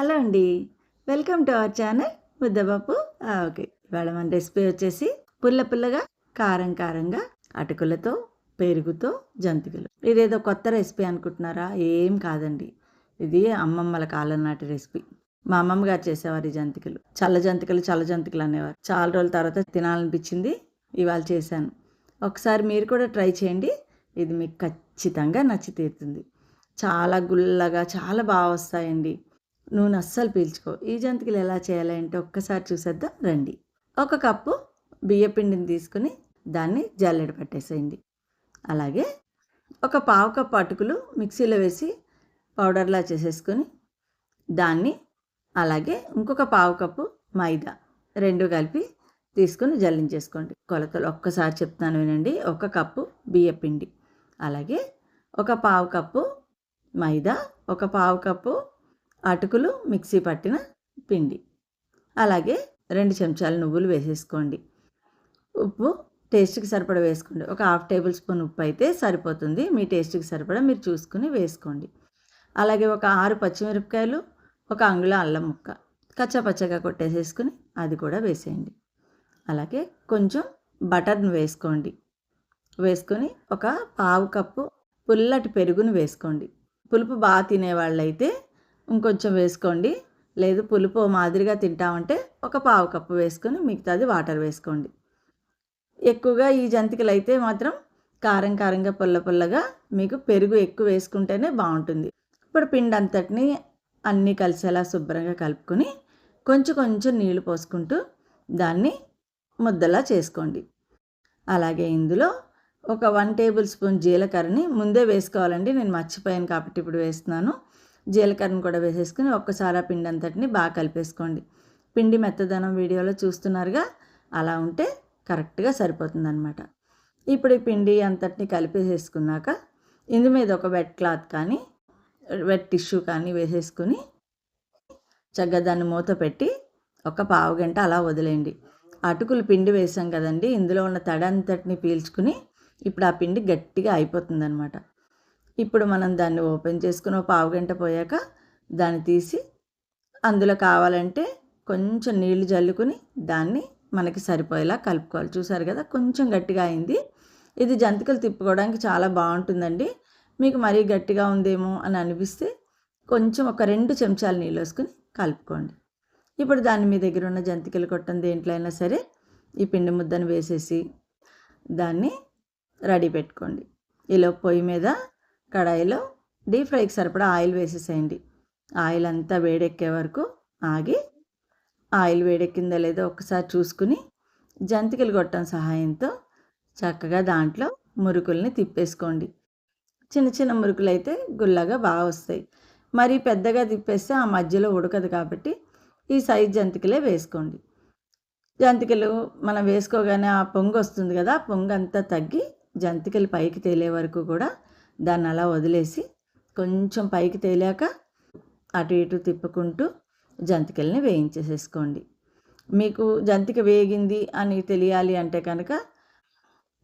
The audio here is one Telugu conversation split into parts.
హలో అండి. వెల్కమ్ టు అవర్ ఛానల్ ముద్దపప్పు ఓకే. ఇవాళ మన రెసిపీ వచ్చేసి పుల్ల పుల్లగా, కారం కారంగా అటుకులతో, పెరుగుతో జంతికలు. ఇదేదో కొత్త రెసిపీ అనుకుంటున్నారా? ఏం కాదండి. ఇది అమ్మమ్మల కాలం నాటి రెసిపీ. మా అమ్మమ్మ గారు చేసేవారు ఈ జంతికలు. చల్ల జంతికలు అనేవారు. చాలా రోజుల తర్వాత తినాలనిపించింది. ఇవాళ చేశాను. ఒకసారి మీరు కూడా ట్రై చేయండి. ఇది మీకు ఖచ్చితంగా నచ్చి తీరుతుంది. చాలా గుల్లగా చాలా బాగా వస్తాయండి. నూనె అస్సలు పీల్చుకో. ఈ జంతికలు ఎలా చేయాలి అంటే ఒక్కసారి చూసేద్దాం రండి. ఒక కప్పు బియ్యపిండిని తీసుకుని దాన్ని జల్లెడ పట్టేసేయండి. అలాగే ఒక పావు కప్పు అటుకులు మిక్సీలో వేసి పౌడర్లా చేసేసుకొని దాన్ని అలాగే ఇంకొక పావు కప్పు మైదా రెండు కలిపి తీసుకుని జల్లించేసుకోండి. కొలతలు ఒక్కసారి చెప్తాను వినండి. ఒక కప్పు బియ్యపిండి, అలాగే ఒక పావు కప్పు మైదా, ఒక పావు కప్పు అటుకులు మిక్సీ పట్టిన పిండి, అలాగే 2 చెంచాలు నువ్వులు వేసేసుకోండి. ఉప్పు టేస్ట్కి సరిపడా వేసుకోండి. ఒక హాఫ్ టేబుల్ స్పూన్ ఉప్పు అయితే సరిపోతుంది. మీ టేస్ట్కి సరిపడా మీరు చూసుకుని వేసుకోండి. అలాగే ఒక 6 పచ్చిమిరపకాయలు, ఒక అంగుళం అల్లం ముక్క కచ్చాపచ్చగా కొట్టేసేసుకుని అది కూడా వేసేయండి. అలాగే కొంచెం బటర్ను వేసుకోండి. వేసుకొని ఒక పావు కప్పు పుల్లటి పెరుగును వేసుకోండి. పులుపు బాగా తినేవాళ్ళైతే ఇంకొంచెం వేసుకోండి. లేదు పులుపు మాదిరిగా తింటామంటే ఒక పావు కప్పు వేసుకొని మిగతాది వాటర్ వేసుకోండి. ఎక్కువగా ఈ జంతికలు అయితే మాత్రం కారం కారంగా పుల్ల పుల్లగా మీకు పెరుగు ఎక్కువ వేసుకుంటేనే బాగుంటుంది. ఇప్పుడు పిండి అంతటిని అన్నీ కలిసేలా శుభ్రంగా కలుపుకొని కొంచెం కొంచెం నీళ్లు పోసుకుంటూ దాన్ని ముద్దలా చేసుకోండి. అలాగే ఇందులో ఒక 1 టేబుల్ స్పూన్ జీలకర్రని ముందే వేసుకోవాలండి. నేను మర్చిపోయాను కాబట్టి ఇప్పుడు వేస్తున్నాను. జీలకర్రను కూడా వేసేసుకుని ఒక్కసారి ఆ పిండి అంతటిని బాగా కలిపేసుకోండి. పిండి మెత్తదనం వీడియోలో చూస్తున్నారుగా, అలా ఉంటే కరెక్ట్గా సరిపోతుందన్నమాట. ఇప్పుడు ఈ పిండి అంతటిని కలిపేసేసుకున్నాక ఇందు మీద ఒక వెట్ క్లాత్ కానీ వెట్ టిష్యూ కానీ వేసేసుకుని చక్కగా దాన్ని మూత పెట్టి ఒక పావు గంట అలా వదిలేయండి. అటుకులు పిండి వేసాం కదండి, ఇందులో ఉన్న తడి అంతటిని పీల్చుకుని ఇప్పుడు ఆ పిండి గట్టిగా అయిపోతుందన్నమాట. ఇప్పుడు మనం దాన్ని ఓపెన్ చేసుకుని ఒక పావు గంట పోయాక దాన్ని తీసి అందులో కావాలంటే కొంచెం నీళ్లు జల్లుకుని దాన్ని మనకి సరిపోయేలా కలుపుకోవాలి. చూసారు కదా, కొంచెం గట్టిగా అయింది. ఇది జంతికలు తిప్పుకోవడానికి చాలా బాగుంటుందండి. మీకు మరీ గట్టిగా ఉందేమో అని అనిపిస్తే కొంచెం ఒక 2 చెంచాలు నీళ్ళు వేసుకుని కలుపుకోండి. ఇప్పుడు దాన్ని మీ దగ్గర ఉన్న జంతికలు కొట్టం దేంట్లో అయినా సరే ఈ పిండి ముద్దను వేసేసి దాన్ని రెడీ పెట్టుకోండి. ఇలా పొయ్యి మీద కడాయిలో డీప్ ఫ్రైకి సరిపడా ఆయిల్ వేసేసేయండి. ఆయిల్ అంతా వేడెక్కే వరకు ఆగి ఆయిల్ వేడెక్కిందో లేదో ఒకసారి చూసుకుని జంతికలు గొట్టం సహాయంతో చక్కగా దాంట్లో మురుకుల్ని తిప్పేసుకోండి. చిన్న చిన్న మురుకులు అయితే గుల్లగా బాగా వస్తాయి. మరి పెద్దగా తిప్పేస్తే ఆ మధ్యలో ఉడకదు కాబట్టి ఈ సైజ్ జంతికలే వేసుకోండి. జంతికలు మనం వేసుకోగానే ఆ పొంగు వస్తుంది కదా, ఆ పొంగు అంతా తగ్గి జంతికలు పైకి తేలే వరకు కూడా దాన్ని అలా వదిలేసి కొంచెం పైకి తేలాక అటు ఇటు తిప్పుకుంటూ జంతికల్ని వేయించేసేసుకోండి. మీకు జంతిక వేగింది అని తెలియాలి అంటే కనుక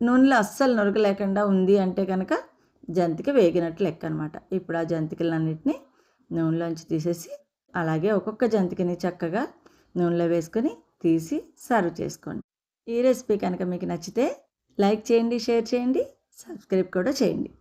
నూనెలో అస్సలు నురగ లేకుండా ఉంది అంటే కనుక జంతిక వేగినట్లు లెక్క అనమాట. ఇప్పుడు ఆ జంతికలన్నింటినీ నూనెలోంచి తీసేసి అలాగే ఒక్కొక్క జంతికని చక్కగా నూనెలో వేసుకొని తీసి సర్వ్ చేసుకోండి. ఈ రెసిపీ కనుక మీకు నచ్చితే లైక్ చేయండి, షేర్ చేయండి, సబ్స్క్రైబ్ కూడా చేయండి.